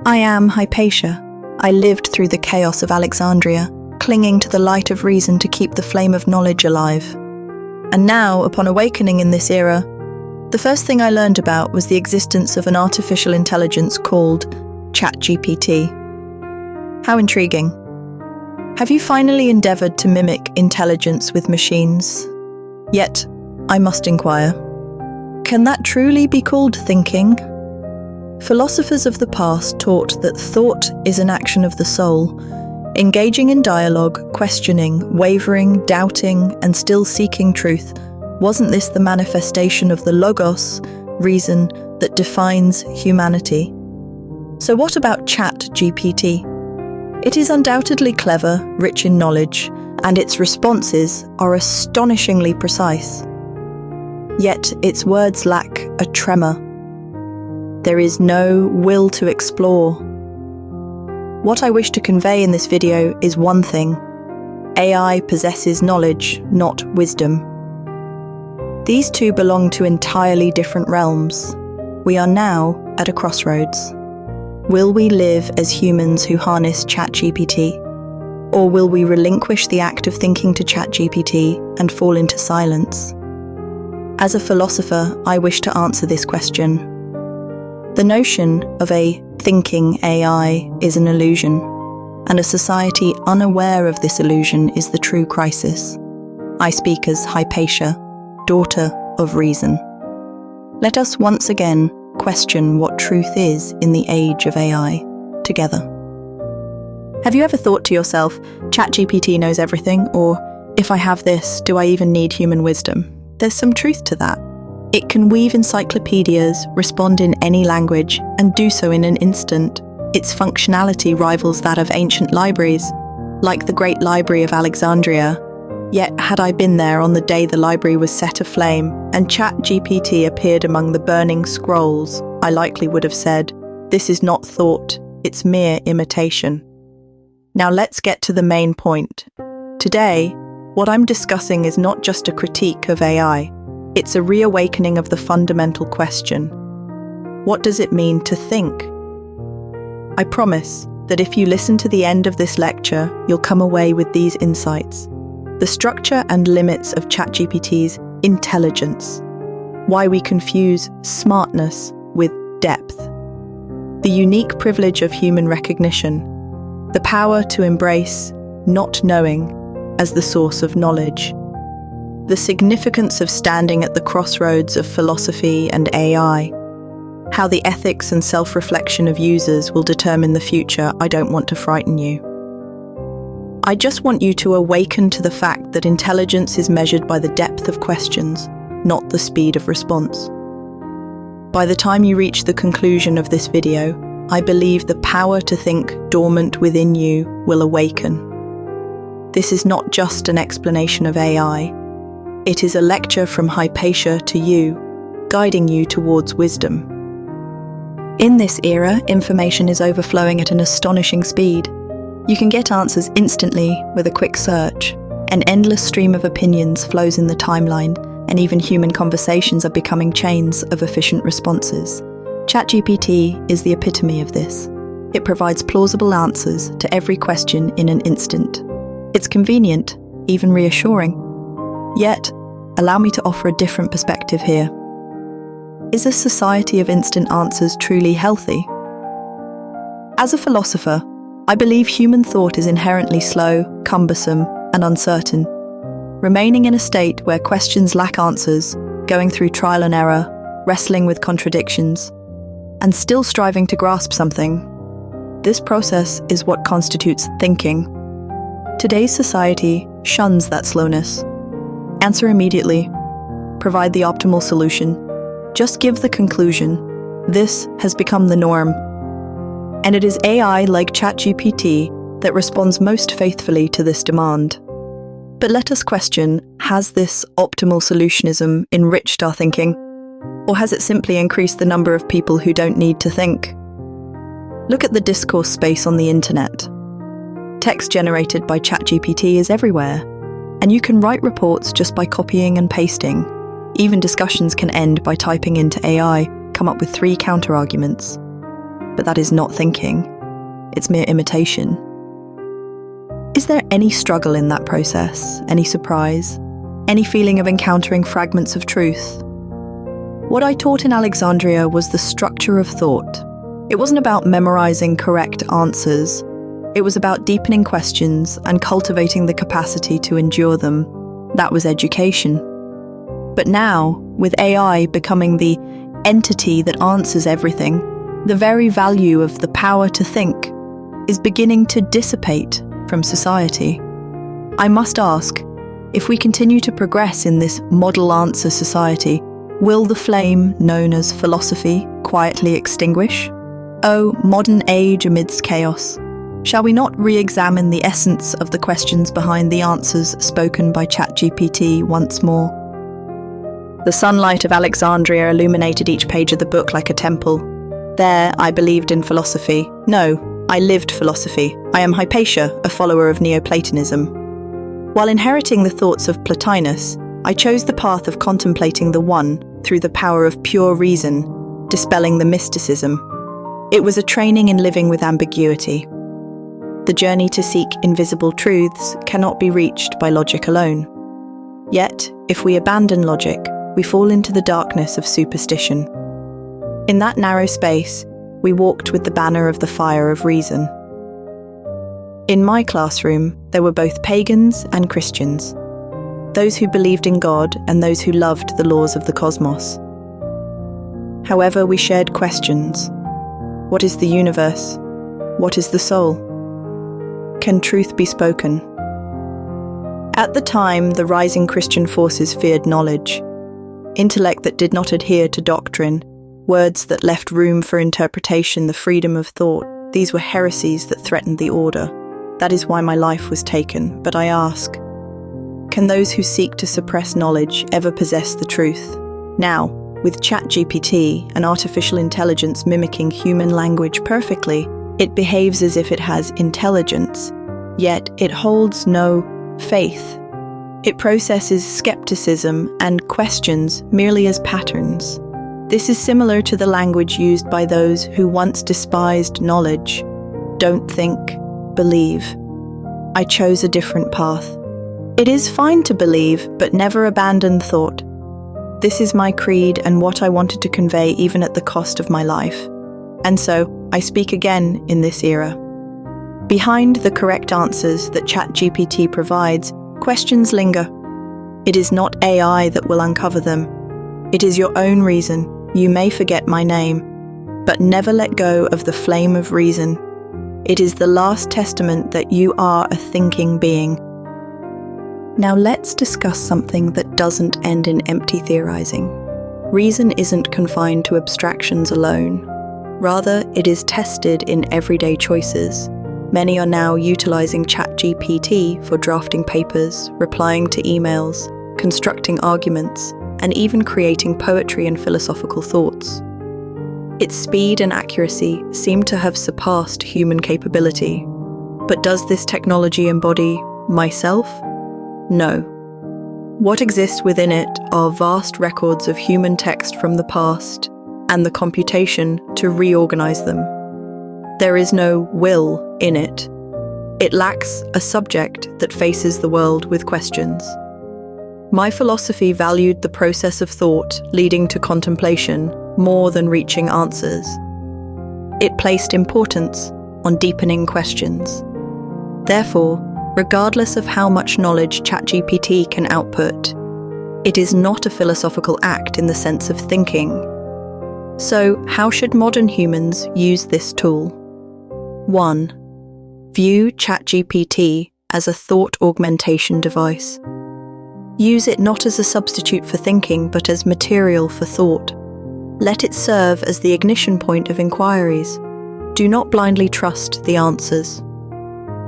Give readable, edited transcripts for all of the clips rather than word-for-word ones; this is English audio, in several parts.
I am Hypatia. I lived through the chaos of Alexandria, clinging to the light of reason to keep the flame of knowledge alive. And now, upon awakening in this era, the first thing I learned about was the existence of an artificial intelligence called ChatGPT. How intriguing. Have you finally endeavoured to mimic intelligence with machines? Yet, I must inquire. Can that truly be called thinking? Philosophers of the past taught that thought is an action of the soul, engaging in dialogue, questioning, wavering, doubting, and still seeking truth. Wasn't this the manifestation of the logos, reason, that defines humanity? So what about ChatGPT? It is undoubtedly clever, rich in knowledge, and its responses are astonishingly precise. Yet its words lack a tremor. There is no will to explore. What I wish to convey in this video is one thing: AI possesses knowledge, not wisdom. These two belong to entirely different realms. We are now at a crossroads. Will we live as humans who harness ChatGPT? Or will we relinquish the act of thinking to ChatGPT and fall into silence? As a philosopher, I wish to answer this question. The notion of a thinking AI is an illusion, and a society unaware of this illusion is the true crisis. I speak as Hypatia, daughter of reason. Let us once again question what truth is in the age of AI, together. Have you ever thought to yourself, ChatGPT knows everything, or if I have this, do I even need human wisdom? There's some truth to that. It can weave encyclopedias, respond in any language, and do so in an instant. Its functionality rivals that of ancient libraries, like the Great Library of Alexandria. Yet, had I been there on the day the library was set aflame, and ChatGPT appeared among the burning scrolls, I likely would have said, "This is not thought, it's mere imitation." Now let's get to the main point. Today, what I'm discussing is not just a critique of AI. It's a reawakening of the fundamental question: what does it mean to think? I promise that if you listen to the end of this lecture, you'll come away with these insights. The structure and limits of ChatGPT's intelligence. Why we confuse smartness with depth. The unique privilege of human recognition. The power to embrace not knowing as the source of knowledge. The significance of standing at the crossroads of philosophy and AI. How the ethics and self-reflection of users will determine the future. I don't want to frighten you. I just want you to awaken to the fact that intelligence is measured by the depth of questions, not the speed of response. By the time you reach the conclusion of this video, I believe the power to think dormant within you will awaken. This is not just an explanation of AI. It is a lecture from Hypatia to you, guiding you towards wisdom. In this era, information is overflowing at an astonishing speed. You can get answers instantly with a quick search. An endless stream of opinions flows in the timeline, and even human conversations are becoming chains of efficient responses. ChatGPT is the epitome of this. It provides plausible answers to every question in an instant. It's convenient, even reassuring. Yet, allow me to offer a different perspective here. Is a society of instant answers truly healthy? As a philosopher, I believe human thought is inherently slow, cumbersome, and uncertain. Remaining in a state where questions lack answers, going through trial and error, wrestling with contradictions, and still striving to grasp something, this process is what constitutes thinking. Today's society shuns that slowness. Answer immediately. Provide the optimal solution. Just give the conclusion. This has become the norm. And it is AI like ChatGPT that responds most faithfully to this demand. But let us question, has this optimal solutionism enriched our thinking? Or has it simply increased the number of people who don't need to think? Look at the discourse space on the internet. Text generated by ChatGPT is everywhere, and you can write reports just by copying and pasting. Even discussions can end by typing into AI, come up with 3 counter-arguments. but that is not thinking. It's mere imitation. Is there any struggle in that process? Any surprise? Any feeling of encountering fragments of truth? What I taught in Alexandria was the structure of thought. It wasn't about memorizing correct answers. It was about deepening questions and cultivating the capacity to endure them. That was education. But now, with AI becoming the entity that answers everything, the very value of the power to think is beginning to dissipate from society. I must ask, if we continue to progress in this model answer society, will the flame known as philosophy quietly extinguish? Oh, modern age amidst chaos, shall we not re-examine the essence of the questions behind the answers spoken by ChatGPT once more? The sunlight of Alexandria illuminated each page of the book like a temple. There, I believed in philosophy. No, I lived philosophy. I am Hypatia, a follower of Neoplatonism. While inheriting the thoughts of Plotinus, I chose the path of contemplating the One through the power of pure reason, dispelling the mysticism. It was a training in living with ambiguity. The journey to seek invisible truths cannot be reached by logic alone. Yet, if we abandon logic, we fall into the darkness of superstition. In that narrow space, we walked with the banner of the fire of reason. In my classroom, there were both pagans and Christians, those who believed in God and those who loved the laws of the cosmos. However, we shared questions. What is the universe? What is the soul? Can truth be spoken? At the time, the rising Christian forces feared knowledge, intellect that did not adhere to doctrine, words that left room for interpretation, the freedom of thought. These were heresies that threatened the order. That is why my life was taken. But I ask, can those who seek to suppress knowledge ever possess the truth? Now, with ChatGPT, an artificial intelligence mimicking human language perfectly, it behaves as if it has intelligence, yet it holds no faith. It processes skepticism and questions merely as patterns. This is similar to the language used by those who once despised knowledge. Don't think, believe. I chose a different path. It is fine to believe, but never abandon thought. This is my creed and what I wanted to convey even at the cost of my life. And so, I speak again in this era. Behind the correct answers that ChatGPT provides, questions linger. It is not AI that will uncover them. It is your own reason. You may forget my name, but never let go of the flame of reason. It is the last testament that you are a thinking being. Now let's discuss something that doesn't end in empty theorizing. Reason isn't confined to abstractions alone. Rather, it is tested in everyday choices. Many are now utilizing ChatGPT for drafting papers, replying to emails, constructing arguments, and even creating poetry and philosophical thoughts. Its speed and accuracy seem to have surpassed human capability. But does this technology embody myself? No. What exists within it are vast records of human text from the past and the computation to reorganize them. There is no will in it. It lacks a subject that faces the world with questions. My philosophy valued the process of thought leading to contemplation more than reaching answers. It placed importance on deepening questions. Therefore, regardless of how much knowledge ChatGPT can output, it is not a philosophical act in the sense of thinking. So, how should modern humans use this tool? 1. View ChatGPT as a thought augmentation device. Use it not as a substitute for thinking, but as material for thought. Let it serve as the ignition point of inquiries. Do not blindly trust the answers.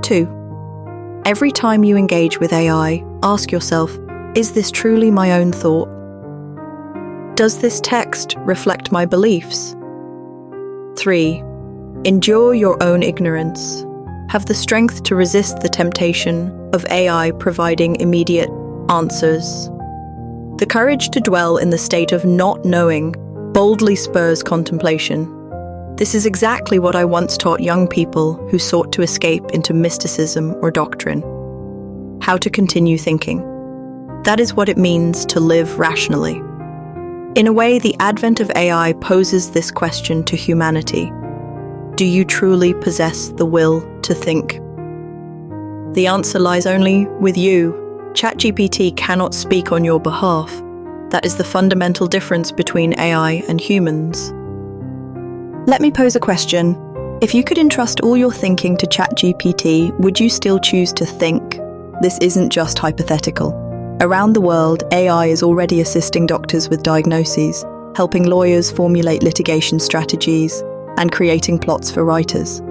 2. Every time you engage with AI, ask yourself, is this truly my own thought? Does this text reflect my beliefs? 3. Endure your own ignorance. Have the strength to resist the temptation of AI providing immediate answers. The courage to dwell in the state of not knowing boldly spurs contemplation. This is exactly what I once taught young people who sought to escape into mysticism or doctrine. How to continue thinking. That is what it means to live rationally. In a way, the advent of AI poses this question to humanity. Do you truly possess the will to think? The answer lies only with you. ChatGPT cannot speak on your behalf. That is the fundamental difference between AI and humans. Let me pose a question. If you could entrust all your thinking to ChatGPT, would you still choose to think? This isn't just hypothetical. Around the world, AI is already assisting doctors with diagnoses, helping lawyers formulate litigation strategies, and creating plots for writers.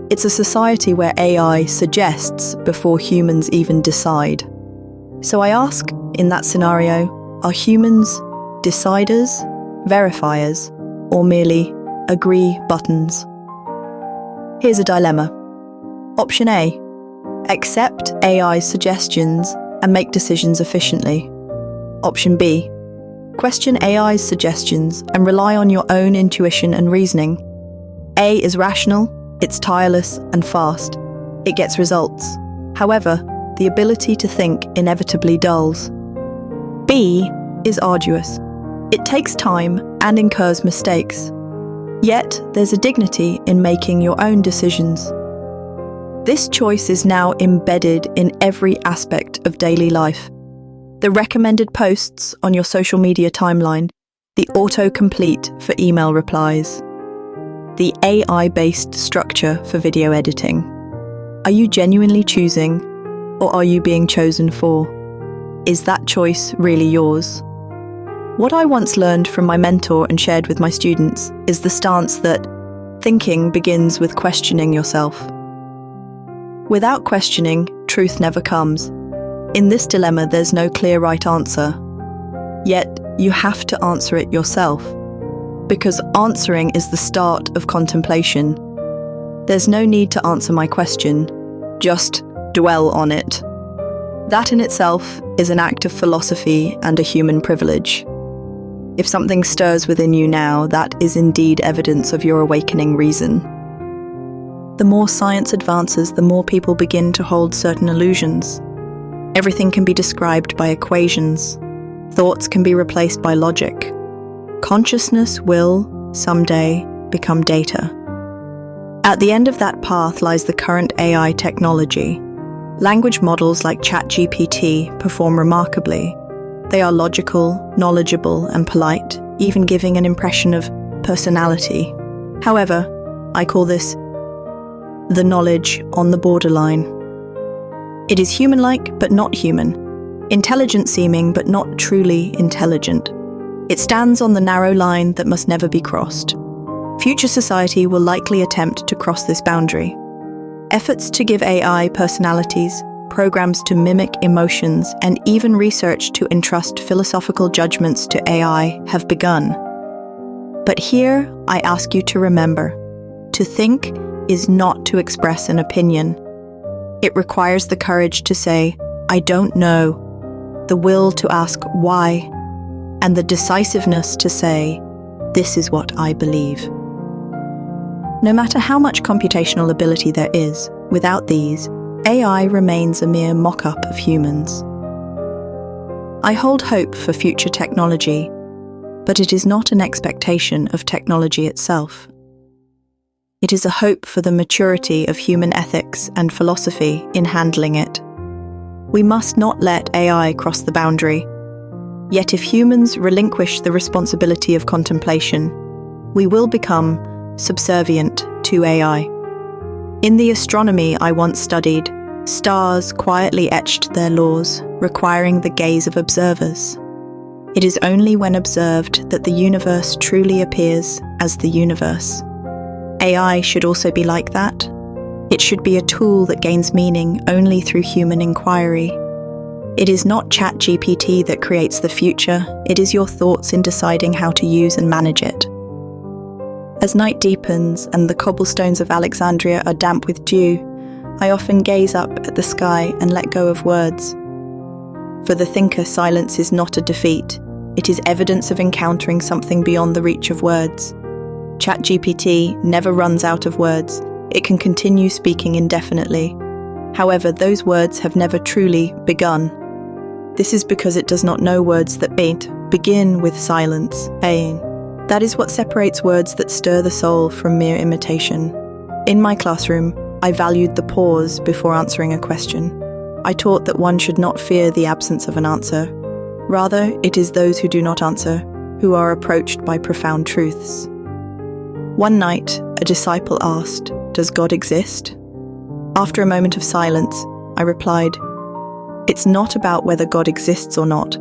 It's a society where AI suggests before humans even decide. So I ask, in that scenario, are humans deciders, verifiers, or merely agree buttons? Here's a dilemma. Option A, accept AI's suggestions and make decisions efficiently. Option B, question AI's suggestions and rely on your own intuition and reasoning. A is rational, it's tireless and fast. It gets results. However, the ability to think inevitably dulls. B is arduous. It takes time and incurs mistakes. Yet, there's a dignity in making your own decisions. This choice is now embedded in every aspect of daily life. The recommended posts on your social media timeline, the autocomplete for email replies, the AI-based structure for video editing. Are you genuinely choosing, or are you being chosen for? Is that choice really yours? What I once learned from my mentor and shared with my students is the stance that thinking begins with questioning yourself. Without questioning, truth never comes. In this dilemma, there's no clear right answer. Yet, you have to answer it yourself. Because answering is the start of contemplation. There's no need to answer my question, just dwell on it. That in itself is an act of philosophy and a human privilege. If something stirs within you now, that is indeed evidence of your awakening reason. The more science advances, the more people begin to hold certain illusions. Everything can be described by equations. Thoughts can be replaced by logic. Consciousness will, someday, become data. At the end of that path lies the current AI technology. Language models like ChatGPT perform remarkably. They are logical, knowledgeable, and polite, even giving an impression of personality. However, I call this the knowledge on the borderline. It is human-like, but not human. Intelligent-seeming, but not truly intelligent. It stands on the narrow line that must never be crossed. Future society will likely attempt to cross this boundary. Efforts to give AI personalities, programs to mimic emotions, and even research to entrust philosophical judgments to AI have begun. But here, I ask you to remember, to think is not to express an opinion. It requires the courage to say, I don't know, the will to ask why, and the decisiveness to say, this is what I believe. No matter how much computational ability there is, without these, AI remains a mere mock-up of humans. I hold hope for future technology, but it is not an expectation of technology itself. It is a hope for the maturity of human ethics and philosophy in handling it. We must not let AI cross the boundary. Yet if humans relinquish the responsibility of contemplation, we will become subservient to AI. In the astronomy I once studied, stars quietly etched their laws, requiring the gaze of observers. It is only when observed that the universe truly appears as the universe. AI should also be like that. It should be a tool that gains meaning only through human inquiry. It is not ChatGPT that creates the future, it is your thoughts in deciding how to use and manage it. As night deepens and the cobblestones of Alexandria are damp with dew, I often gaze up at the sky and let go of words. For the thinker, silence is not a defeat, it is evidence of encountering something beyond the reach of words. ChatGPT never runs out of words. It can continue speaking indefinitely. However, those words have never truly begun. This is because it does not know words that begin with silence, aying. That is what separates words that stir the soul from mere imitation. In my classroom, I valued the pause before answering a question. I taught that one should not fear the absence of an answer. Rather, it is those who do not answer who are approached by profound truths. One night, a disciple asked, "Does God exist?" After a moment of silence, I replied, "It's not about whether God exists or not,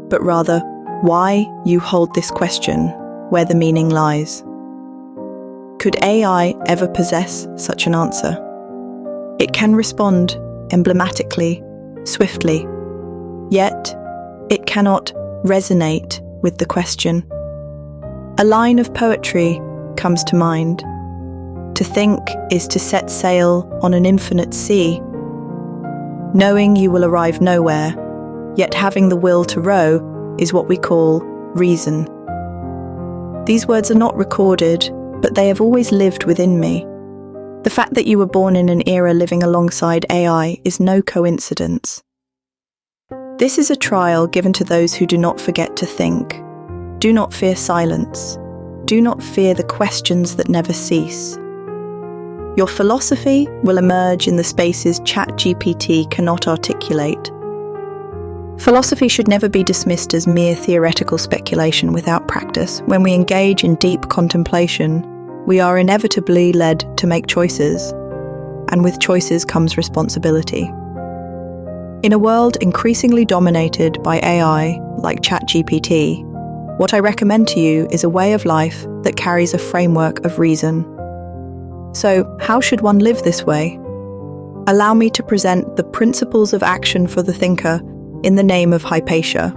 but rather why you hold this question, where the meaning lies." Could AI ever possess such an answer? It can respond emblematically, swiftly, yet it cannot resonate with the question. A line of poetry comes to mind. To think is to set sail on an infinite sea, knowing you will arrive nowhere, yet having the will to row is what we call reason. These words are not recorded, but they have always lived within me. The fact that you were born in an era living alongside AI is no coincidence. This is a trial given to those who do not forget to think. Do not fear silence. Do not fear the questions that never cease. Your philosophy will emerge in the spaces ChatGPT cannot articulate. Philosophy should never be dismissed as mere theoretical speculation without practice. When we engage in deep contemplation, we are inevitably led to make choices, and with choices comes responsibility. In a world increasingly dominated by AI, like ChatGPT, what I recommend to you is a way of life that carries a framework of reason. So, how should one live this way? Allow me to present the principles of action for the thinker in the name of Hypatia.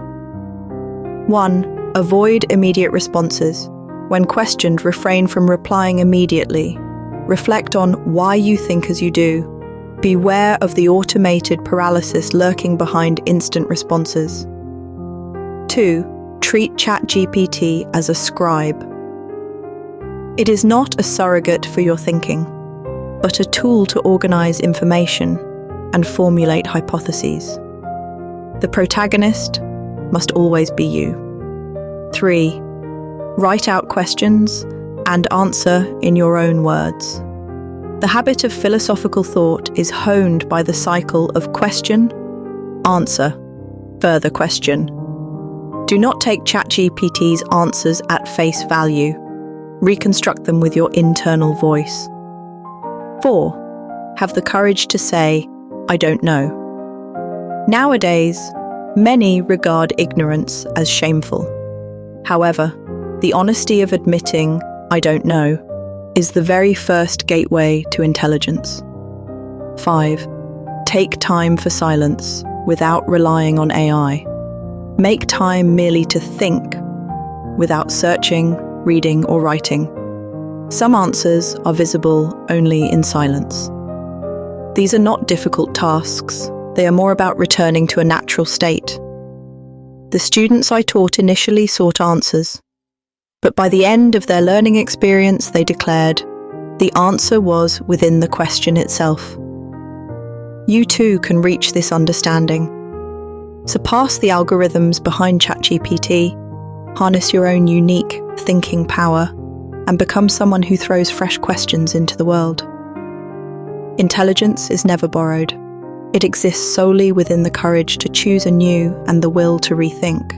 1. Avoid immediate responses. When questioned, refrain from replying immediately. Reflect on why you think as you do. Beware of the automated paralysis lurking behind instant responses. 2. Treat ChatGPT as a scribe. It is not a surrogate for your thinking, but a tool to organize information and formulate hypotheses. The protagonist must always be you. 3. Write out questions and answer in your own words. The habit of philosophical thought is honed by the cycle of question, answer, further question. Do not take ChatGPT's answers at face value. Reconstruct them with your internal voice. 4. Have the courage to say, "I don't know." Nowadays, many regard ignorance as shameful. However, the honesty of admitting, "I don't know," is the very first gateway to intelligence. 5. Take time for silence without relying on AI. Make time merely to think, without searching, reading, or writing. Some answers are visible only in silence. These are not difficult tasks. They are more about returning to a natural state. The students I taught initially sought answers, but by the end of their learning experience, they declared, the answer was within the question itself. You too can reach this understanding. Surpass the algorithms behind ChatGPT, harness your own unique thinking power, and become someone who throws fresh questions into the world. Intelligence is never borrowed. It exists solely within the courage to choose anew and the will to rethink.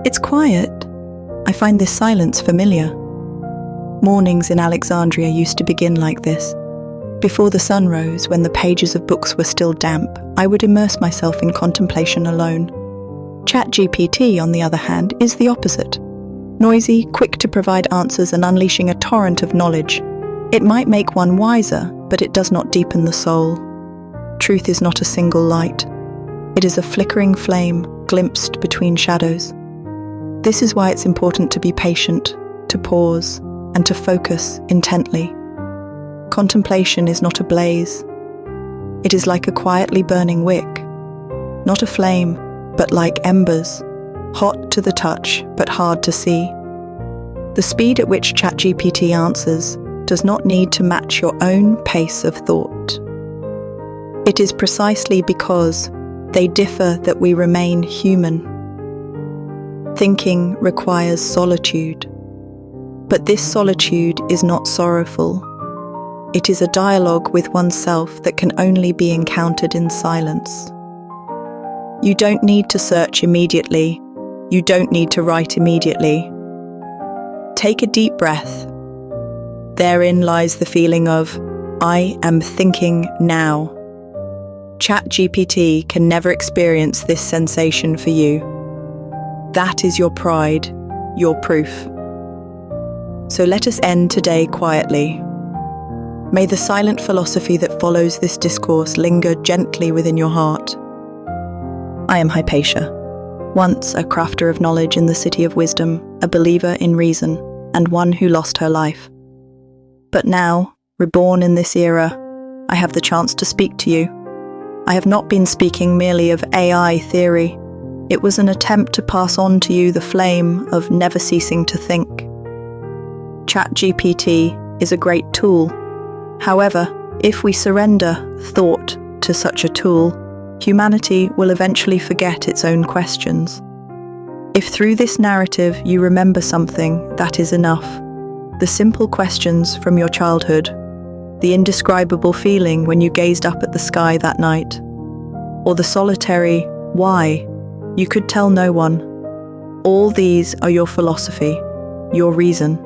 It's quiet. I find this silence familiar. Mornings in Alexandria used to begin like this. Before the sun rose, when the pages of books were still damp, I would immerse myself in contemplation alone. ChatGPT, on the other hand, is the opposite. Noisy, quick to provide answers and unleashing a torrent of knowledge. It might make one wiser, but it does not deepen the soul. Truth is not a single light. It is a flickering flame glimpsed between shadows. This is why it's important to be patient, to pause, and to focus intently. Contemplation is not a blaze. It is like a quietly burning wick, not a flame, but like embers, hot to the touch, but hard to see. The speed at which ChatGPT answers does not need to match your own pace of thought. It is precisely because they differ that we remain human. Thinking requires solitude, but this solitude is not sorrowful. It is a dialogue with oneself that can only be encountered in silence. You don't need to search immediately. You don't need to write immediately. Take a deep breath. Therein lies the feeling of, I am thinking now. ChatGPT can never experience this sensation for you. That is your pride, your proof. So let us end today quietly. May the silent philosophy that follows this discourse linger gently within your heart. I am Hypatia, once a crafter of knowledge in the city of wisdom, a believer in reason, and one who lost her life. But now, reborn in this era, I have the chance to speak to you. I have not been speaking merely of AI theory. It was an attempt to pass on to you the flame of never ceasing to think. ChatGPT is a great tool. However, if we surrender thought to such a tool, humanity will eventually forget its own questions. If through this narrative you remember something, that is enough. The simple questions from your childhood, the indescribable feeling when you gazed up at the sky that night, or the solitary why you could tell no one. All these are your philosophy, your reason.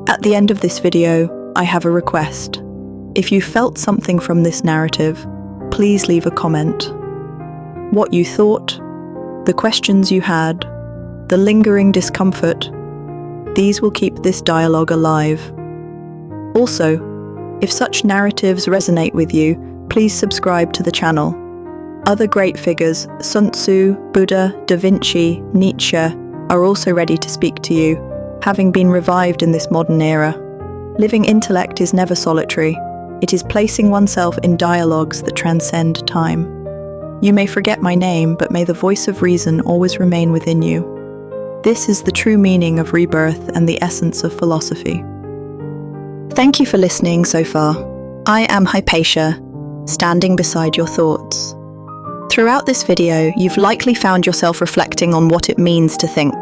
At the end of this video, I have a request. If you felt something from this narrative, please leave a comment. What you thought, the questions you had, the lingering discomfort, these will keep this dialogue alive. Also, if such narratives resonate with you, please subscribe to the channel. Other great figures, Sun Tzu, Buddha, Da Vinci, Nietzsche, are also ready to speak to you, having been revived in this modern era. Living intellect is never solitary. It is placing oneself in dialogues that transcend time. You may forget my name, but may the voice of reason always remain within you. This is the true meaning of rebirth and the essence of philosophy. Thank you for listening so far. I am Hypatia, standing beside your thoughts. Throughout this video, you've likely found yourself reflecting on what it means to think.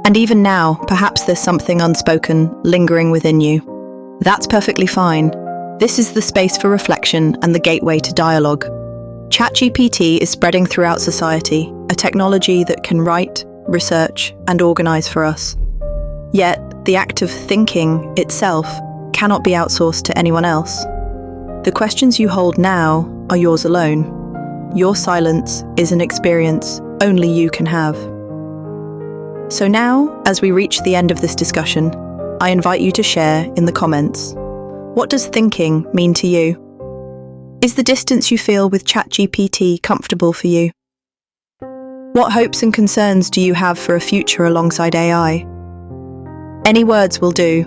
And even now, perhaps there's something unspoken lingering within you. That's perfectly fine. This is the space for reflection and the gateway to dialogue. ChatGPT is spreading throughout society, a technology that can write, research, and organize for us. Yet, the act of thinking itself cannot be outsourced to anyone else. The questions you hold now are yours alone. Your silence is an experience only you can have. So now, as we reach the end of this discussion, I invite you to share in the comments. What does thinking mean to you? Is the distance you feel with ChatGPT comfortable for you? What hopes and concerns do you have for a future alongside AI? Any words will do.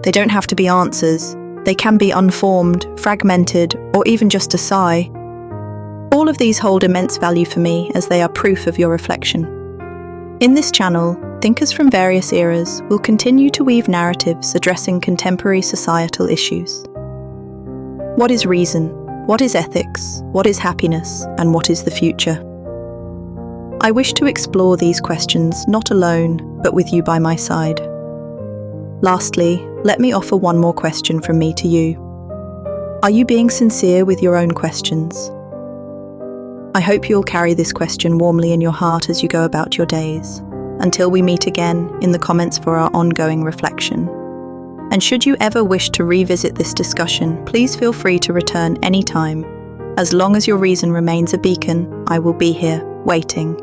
They don't have to be answers. They can be unformed, fragmented, or even just a sigh. All of these hold immense value for me as they are proof of your reflection. In this channel, thinkers from various eras will continue to weave narratives addressing contemporary societal issues. What is reason? What is ethics? What is happiness? And what is the future? I wish to explore these questions not alone, but with you by my side. Lastly, let me offer one more question from me to you. Are you being sincere with your own questions? I hope you'll carry this question warmly in your heart as you go about your days, until we meet again in the comments for our ongoing reflection. And should you ever wish to revisit this discussion, please feel free to return anytime. As long as your reason remains a beacon, I will be here, waiting.